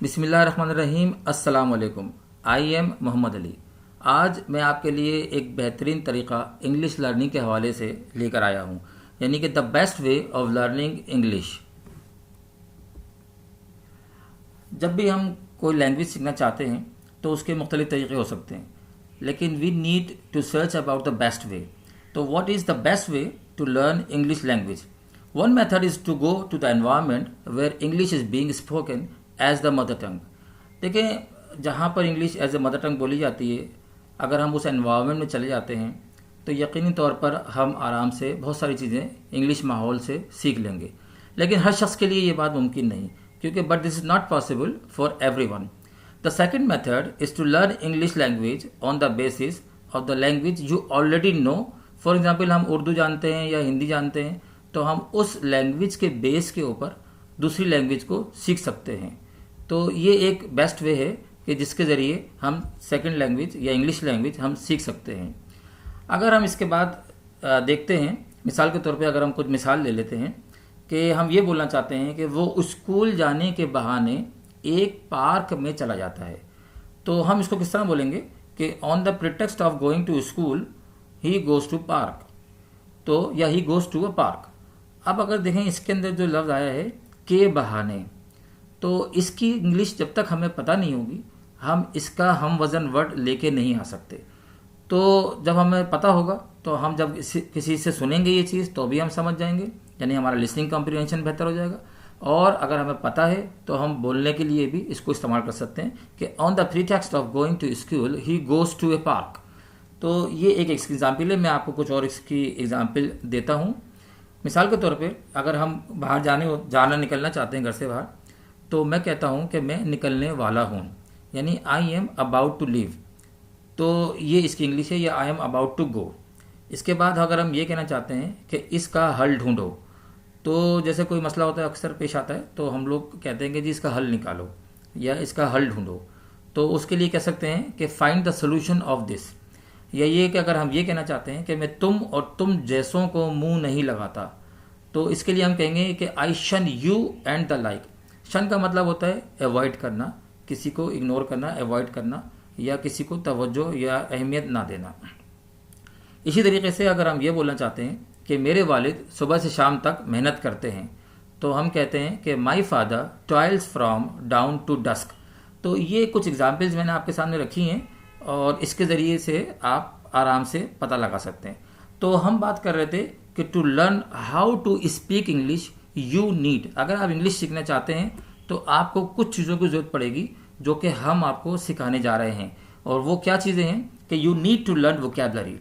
बिस्मिल्लाहिर्रहमानिर्रहीम। अस्सलाम वालेकुम। I am Mohammad Ali. आज मैं आपके लिए एक बेहतरीन तरीक़ा इंग्लिश लर्निंग के हवाले से लेकर आया हूँ, यानी कि the best way of learning English. जब भी हम कोई लैंग्वेज सीखना चाहते हैं तो उसके मुख्तलिफ तरीक़े हो सकते हैं, लेकिन we need to search about the best way. तो what is the best way to learn English language? One method is to go to the environment where English is being spoken as the mother tongue. देखें, जहाँ पर English as a mother tongue बोली जाती है, अगर हम उस environment में चले जाते हैं तो यकीनी तौर पर हम आराम से बहुत सारी चीज़ें इंग्लिश माहौल से सीख लेंगे। लेकिन हर शख्स के लिए ये बात मुमकिन नहीं, क्योंकि but this is not possible for everyone. The second method is to learn English language on the basis of the language you already know. For example, हम उर्दू जानते हैं या हिंदी जानते हैं, तो हम उस लैंग्वेज के बेस के ऊपर दूसरी लैंग्वेज को सीख सकते हैं। तो ये एक बेस्ट वे है कि जिसके ज़रिए हम सेकंड लैंग्वेज या इंग्लिश लैंग्वेज हम सीख सकते हैं। अगर हम इसके बाद देखते हैं, मिसाल के तौर पे अगर हम कुछ मिसाल ले लेते हैं कि हम ये बोलना चाहते हैं कि वो स्कूल जाने के बहाने एक पार्क में चला जाता है, तो हम इसको किस तरह बोलेंगे कि on the pretext of going to school he goes to park, तो या he goes to a park. अब अगर देखें, इसके अंदर जो लफ्ज़ आया है के बहाने, तो इसकी इंग्लिश जब तक हमें पता नहीं होगी हम इसका हम वज़न वर्ड लेके नहीं आ सकते। तो जब हमें पता होगा तो हम जब किसी से सुनेंगे ये चीज़ तो भी हम समझ जाएंगे, यानी हमारा लिसनिंग कॉम्प्रिहेंशन बेहतर हो जाएगा। और अगर हमें पता है तो हम बोलने के लिए भी इसको इस्तेमाल कर सकते हैं कि on the pretext of going to school he goes to a park. तो ये एक एग्जाम्पल है। मैं आपको कुछ और इसकी एग्जाम्पल देता हूँ। मिसाल के तौर पे अगर हम बाहर जाना निकलना चाहते हैं घर से बाहर, तो मैं कहता हूँ कि मैं निकलने वाला हूँ, यानी I am about to leave. तो ये इसकी इंग्लिश है, या I am about to go. इसके बाद अगर हम ये कहना चाहते हैं कि इसका हल ढूंढो, तो जैसे कोई मसला होता है अक्सर पेश आता है, तो हम लोग कहते हैं कि जी इसका हल निकालो या इसका हल ढूंढो। तो उसके लिए कह सकते हैं कि find the solution of this. या ये कि अगर हम ये कहना चाहते हैं कि मैं तुम और तुम जैसों को मुंह नहीं लगाता, तो इसके लिए हम कहेंगे कि आई शन यू एंड द लाइक। शन का मतलब होता है अवॉइड करना, किसी को इग्नोर करना, अवॉइड करना, या किसी को तवज्जो या अहमियत ना देना। इसी तरीके से अगर हम ये बोलना चाहते हैं कि मेरे वालिद सुबह से शाम तक मेहनत करते हैं, तो हम कहते हैं कि my father toils from dawn to dusk. तो ये कुछ एग्जाम्पल्स मैंने आपके सामने रखी हैं और इसके ज़रिए से आप आराम से पता लगा सकते हैं। तो हम बात कर रहे थे कि to learn how to speak English you need. अगर आप इंग्लिश सीखना चाहते हैं तो आपको कुछ चीज़ों की ज़रूरत पड़ेगी जो कि हम आपको सिखाने जा रहे हैं। और वो क्या चीज़ें हैं कि you need to learn vocabulary.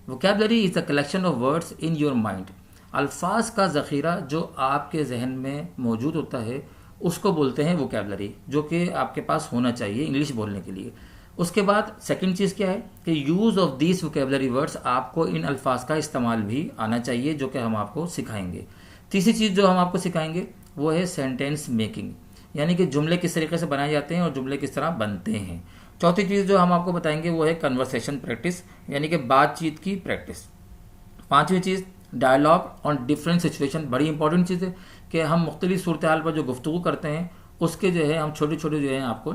Vocabulary is the collection of words in your mind. अल्फाज का ज़ख़ीरा जो आपके जहन में मौजूद होता है उसको बोलते हैं वोकैबलरी, जो कि आपके पास होना चाहिए इंग्लिश बोलने के लिए। उसके बाद सेकंड चीज़ क्या है कि use of these vocabulary words, आपको इन अल्फाज का इस्तेमाल भी आना चाहिए जो कि हम आपको सिखाएंगे। तीसरी चीज़ जो हम आपको सिखाएंगे वो है सेंटेंस मेकिंग, यानी कि जुमले किस तरीके से बनाए जाते हैं और जुमले किस तरह बनते हैं। चौथी चीज़ जो हम आपको बताएंगे वो है कन्वर्सेशन प्रैक्टिस, यानी कि बातचीत की प्रैक्टिस। पांचवी चीज़ डायलॉग ऑन डिफरेंट सिचुएशन। बड़ी इंपॉर्टेंट चीज़ है कि हम मुख्तलिफ सूरत हाल पर जो गुफ्तगू करते हैं उसके जो है हम छोटे छोटे जो है आपको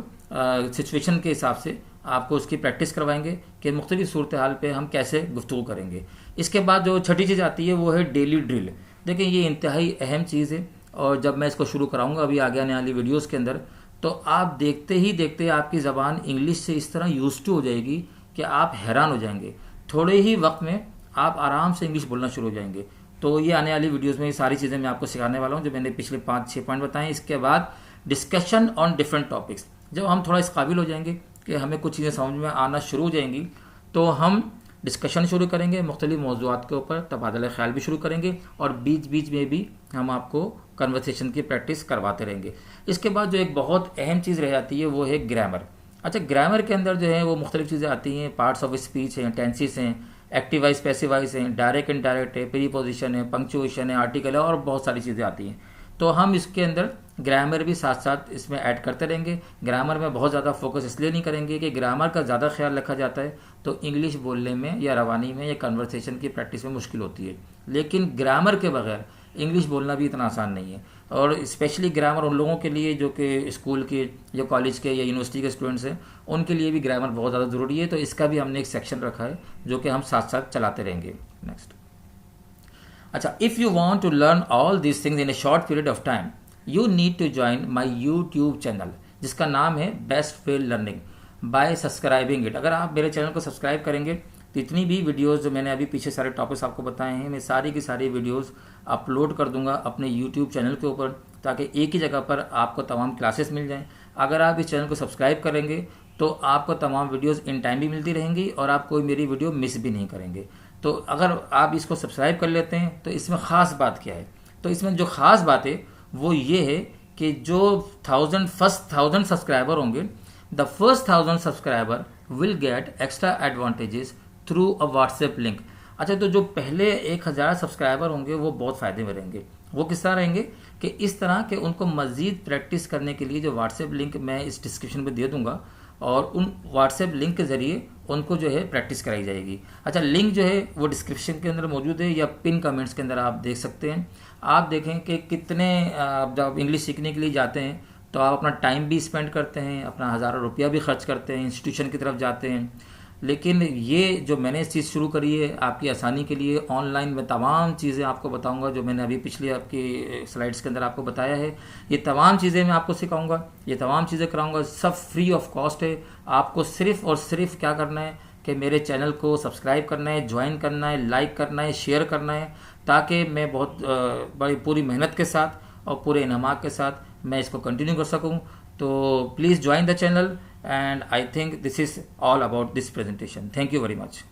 सिचुएशन के हिसाब से आपको उसकी प्रैक्टिस करवाएंगे कि मुख्तलिफ सूरत हाल पर हम कैसे गुफ्तगू करेंगे। इसके बाद जो छठी चीज़ आती है वो है डेली ड्रिल। देखिए, ये इंतहाई अहम चीज़ है और जब मैं इसको शुरू कराऊंगा अभी आगे आने वाली वीडियोस के अंदर, तो आप देखते ही देखते आपकी ज़बान इंग्लिश से इस तरह यूज्ड टू हो जाएगी कि आप हैरान हो जाएंगे। थोड़े ही वक्त में आप आराम से इंग्लिश बोलना शुरू हो जाएंगे। तो ये आने वाली वीडियोस में ये सारी चीज़ें मैं आपको सिखाने वाला हूँ जो मैंने पिछले 5-6 पॉइंट बताए। इसके बाद डिस्कशन ऑन डिफरेंट टॉपिक्स। जब हम थोड़ा इस काबिल हो जाएंगे कि हमें कुछ चीज़ें समझ में आना शुरू हो जाएंगी, तो हम डिस्कशन शुरू करेंगे मुख्तलिफ मौज़ूआत के ऊपर, तबादला ख्याल भी शुरू करेंगे और बीच बीच में भी हम आपको कन्वर्सेशन की प्रैक्टिस करवाते रहेंगे। इसके बाद जो एक बहुत अहम चीज़ रह जाती है वो है ग्रामर। अच्छा, ग्रामर के अंदर जो है वो मुख्तलिफ चीज़ें आती हैं, पार्ट्स ऑफ स्पीच हैं, टेंसेस हैं, एक्टिव वाइज पैसिव वाइज हैं, डायरेक्ट इनडायरेक्ट है, प्रीपोजिशन है, पंक्चुएशन है, आर्टिकल है और बहुत सारी चीज़ें आती हैं। तो हम इसके अंदर ग्रामर भी साथ साथ इसमें ऐड करते रहेंगे। ग्रामर में बहुत ज़्यादा फोकस इसलिए नहीं करेंगे कि ग्रामर का ज़्यादा ख्याल रखा जाता है तो इंग्लिश बोलने में या रवानी में या कन्वर्सेशन की प्रैक्टिस में मुश्किल होती है, लेकिन ग्रामर के बगैर इंग्लिश बोलना भी इतना आसान नहीं है। और स्पेशली ग्रामर उन लोगों के लिए जो कि स्कूल के या कॉलेज के या यूनिवर्सिटी के स्टूडेंट्स हैं, उनके लिए भी ग्रामर बहुत ज़्यादा ज़रूरी है। तो इसका भी हमने एक सेक्शन रखा है जो कि हम साथ साथ चलाते रहेंगे। नेक्स्ट, अच्छा, if you want to learn all these things in a short period of time, you need to join my YouTube channel, जिसका नाम है best way learning, by subscribing it. अगर आप मेरे चैनल को सब्सक्राइब करेंगे तो इतनी भी वीडियोस जो मैंने अभी पीछे सारे टॉपिक्स आपको बताए हैं, मैं सारी की सारी वीडियोस अपलोड कर दूंगा अपने यूट्यूब चैनल के ऊपर, ताकि एक ही जगह पर आपको तमाम क्लासेस मिल जाएं। अगर आप इस चैनल को सब्सक्राइब करेंगे तो आपको तमाम वीडियोस इन टाइम भी मिलती रहेंगी और आप कोई मेरी वीडियो मिस भी नहीं करेंगे। तो अगर आप इसको सब्सक्राइब कर लेते हैं तो इसमें ख़ास बात क्या है? तो इसमें जो ख़ास बात है वो ये है कि जो फर्स्ट 1000 सब्सक्राइबर होंगे, the first 1000 subscriber will get extra advantages through a WhatsApp link. अच्छा, तो जो पहले 1000 सब्सक्राइबर होंगे वो बहुत फ़ायदे में रहेंगे। वो किस तरह रहेंगे कि इस तरह के उनको मज़ीद प्रैक्टिस करने के लिए जो व्हाट्सएप लिंक मैं इस डिस्क्रिप्शन में दे दूंगा, और उन व्हाट्सएप लिंक के ज़रिए उनको जो है प्रैक्टिस कराई जाएगी। अच्छा, लिंक जो है वो डिस्क्रिप्शन के अंदर मौजूद है या पिन कमेंट्स के अंदर आप देख सकते हैं। आप देखें कि कितने जब इंग्लिश सीखने के लिए जाते हैं तो आप अपना टाइम भी स्पेंड करते हैं, अपना हज़ारों रुपया भी खर्च करते हैं, इंस्टीट्यूशन की तरफ जाते हैं। लेकिन ये जो मैंने इस चीज़ शुरू करी है आपकी आसानी के लिए, ऑनलाइन में तमाम चीज़ें आपको बताऊंगा जो मैंने अभी पिछली आपकी स्लाइड्स के अंदर आपको बताया है। ये तमाम चीज़ें मैं आपको सिखाऊंगा, ये तमाम चीज़ें कराऊंगा, सब फ्री ऑफ कॉस्ट है। आपको सिर्फ और सिर्फ क्या करना है कि मेरे चैनल को सब्सक्राइब करना है, ज्वाइन करना है, लाइक करना है, शेयर करना है, ताकि मैं बहुत बड़ी पूरी मेहनत के साथ और पूरे इनामात के साथ मैं इसको कंटिन्यू कर सकूँ। तो please join the channel, and I think this is all about this presentation. Thank you very much.